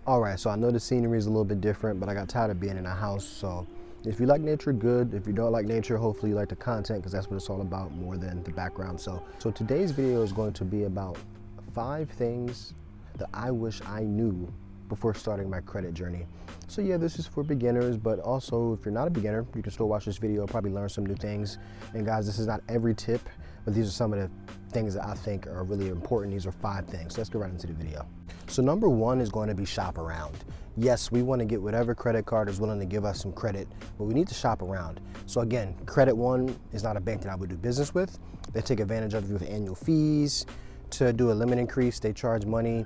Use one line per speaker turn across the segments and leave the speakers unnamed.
Alright, so I know the scenery is a little bit different, but I got tired of being in a house. So if you like nature, good. If you don't like nature, hopefully you like the content, because that's what it's all about more than the background. So today's video is going to be about 5 things that I wish I knew before starting my credit journey. So yeah, this is for beginners, but also if you're not a beginner, you can still watch this video, probably learn some new things. And guys, this is not every tip, but these are some of the things that I think are really important. These are 5 things. So let's go right into the video. So number 1 is going to be shop around. Yes, we want to get whatever credit card is willing to give us some credit, but we need to shop around. So again, Credit One is not a bank that I would do business with. They take advantage of you with annual fees. To do a limit increase, they charge money.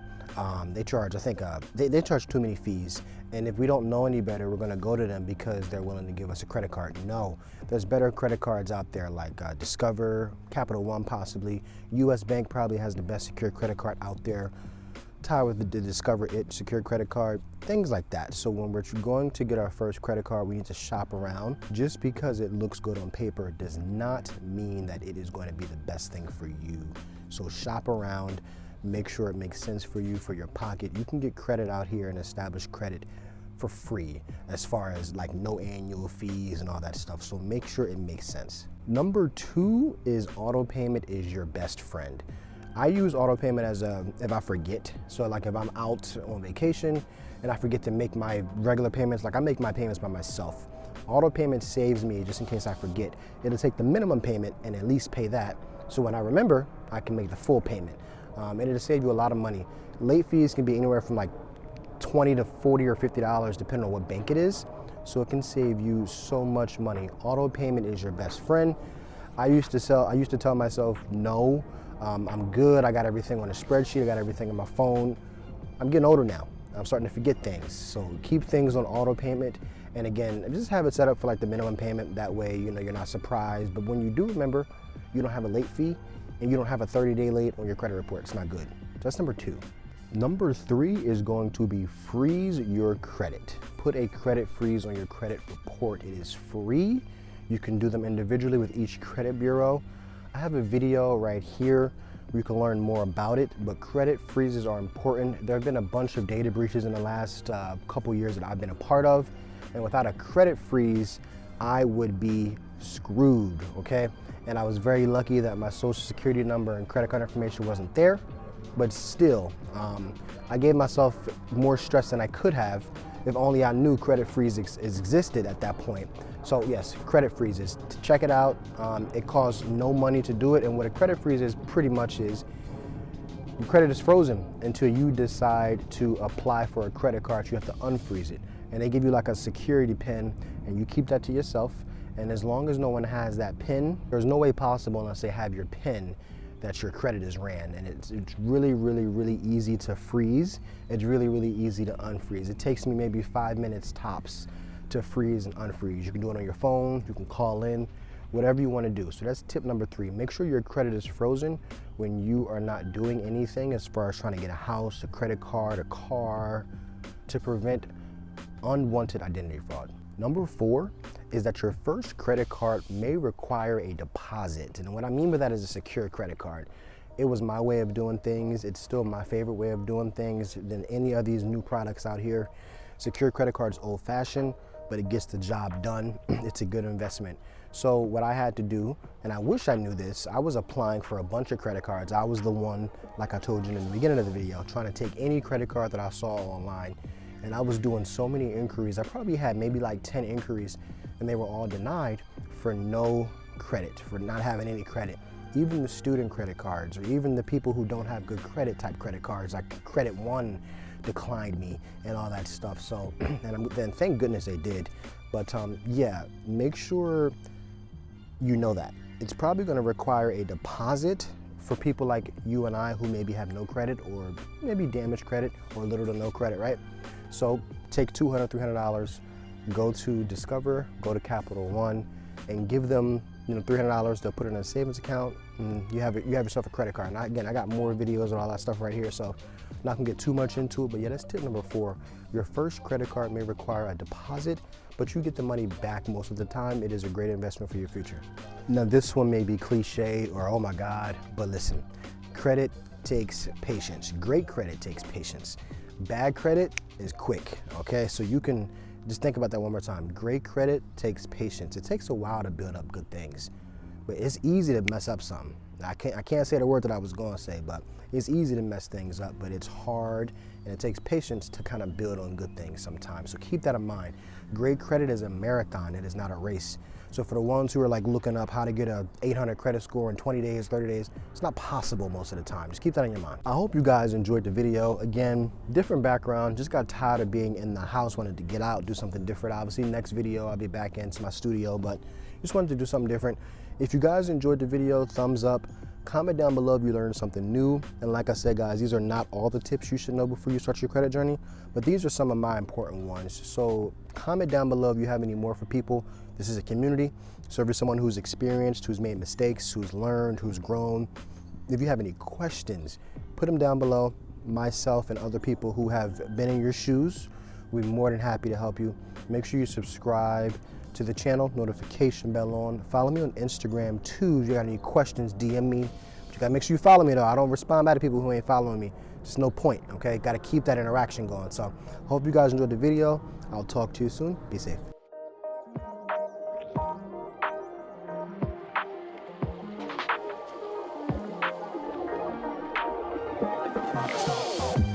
They charge, I think, they charge too many fees. And if we don't know any better, we're gonna go to them because they're willing to give us a credit card. No, there's better credit cards out there like Discover, Capital One possibly. US Bank probably has the best secured credit card out there. Tie with the Discover It secured credit card, things like that. So when we're going to get our first credit card, we need to shop around. Just because it looks good on paper does not mean that it is going to be the best thing for you. So shop around, make sure it makes sense for you, for your pocket. You can get credit out here and establish credit for free, as far as like no annual fees and all that stuff. So make sure it makes sense. Number 2 is auto payment is your best friend. I use auto payment as if I forget. So like if I'm out on vacation and I forget to make my regular payments, like I make my payments by myself. Auto payment saves me just in case I forget. It'll take the minimum payment and at least pay that. So when I remember, I can make the full payment. And it'll save you a lot of money. Late fees can be anywhere from like $20 to $40 or $50 depending on what bank it is. So it can save you so much money. Auto payment is your best friend. I used to tell myself, no, I'm good. I got everything on a spreadsheet. I got everything on my phone. I'm getting older now. I'm starting to forget things. So keep things on auto payment. And again, just have it set up for like the minimum payment. That way, you know, you're not surprised. But when you do remember, you don't have a late fee and you don't have a 30-day late on your credit report. It's not good. So that's number 2. Number 3 is going to be freeze your credit. Put a credit freeze on your credit report. It is free. You can do them individually with each credit bureau. I have a video right here where you can learn more about it, but credit freezes are important. There have been a bunch of data breaches in the last couple years that I've been a part of, and without a credit freeze, I would be screwed, okay? And I was very lucky that my social security number and credit card information wasn't there, but still, I gave myself more stress than I could have if only I knew credit freeze existed at that point. So yes, credit freezes, check it out. It costs no money to do it, and what a credit freeze is pretty much is your credit is frozen until you decide to apply for a credit card. You have to unfreeze it, and they give you like a security pin, and you keep that to yourself. And as long as no one has that pin, there's no way possible unless they have your pin that your credit is ran. And it's really, really, really easy to freeze. It's really, really easy to unfreeze. It takes me maybe 5 minutes tops to freeze and unfreeze. You can do it on your phone, you can call in, whatever you want to do. So that's tip number 3. Make sure your credit is frozen when you are not doing anything as far as trying to get a house, a credit card, a car, to prevent unwanted identity fraud. Number 4 is that your first credit card may require a deposit. And what I mean by that is a secure credit card. It was my way of doing things. It's still my favorite way of doing things than any of these new products out here. Secure credit card is old-fashioned, but it gets the job done. It's a good investment. So what I had to do, and I wish I knew this, I was applying for a bunch of credit cards. I was the one, like I told you in the beginning of the video, trying to take any credit card that I saw online. And I was doing so many inquiries. I probably had maybe like 10 inquiries, and they were all denied for no credit, for not having any credit. Even the student credit cards, or even the people who don't have good credit type credit cards, like Credit One declined me and all that stuff. So, and then thank goodness they did. But yeah, make sure you know that. It's probably gonna require a deposit for people like you and I who maybe have no credit or maybe damaged credit or little to no credit, right? So take $200, $300, go to Discover, go to Capital One, and give them $300. They'll put it in a savings account, and you have yourself a credit card. And again, I got more videos and all that stuff right here, so I'm not gonna get too much into it. But yeah, that's tip number 4. Your first credit card may require a deposit, but you get the money back most of the time. It is a great investment for your future. Now this one may be cliche or oh my God, but listen, credit takes patience. Great credit takes patience. Bad credit is quick, okay? So you can just think about that one more time. Great credit takes patience. It takes a while to build up good things, but it's easy to mess up some. I can't say the word that I was going to say, but it's easy to mess things up, but it's hard, and it takes patience to kind of build on good things sometimes. So keep that in mind. Great credit is a marathon. It is not a race. So for the ones who are like looking up how to get a 800 credit score in 20 days, 30 days, it's not possible most of the time. Just keep that in your mind. I hope you guys enjoyed the video. Again, different background, just got tired of being in the house, wanted to get out, do something different. Obviously, next video, I'll be back into my studio, but just wanted to do something different. If you guys enjoyed the video, thumbs up. Comment down below if you learned something new. And like I said, guys, these are not all the tips you should know before you start your credit journey, but these are some of my important ones. So comment down below if you have any more for people. This is a community. So if you're someone who's experienced, who's made mistakes, who's learned, who's grown, if you have any questions, put them down below. Myself and other people who have been in your shoes, we're more than happy to help you. Make sure you subscribe to the channel, notification bell on. Follow me on Instagram too. If you got any questions, DM me. But you gotta make sure you follow me though. I don't respond back to people who ain't following me. Just no point, okay? Gotta keep that interaction going. So hope you guys enjoyed the video. I'll talk to you soon. Be safe.
Pop it off.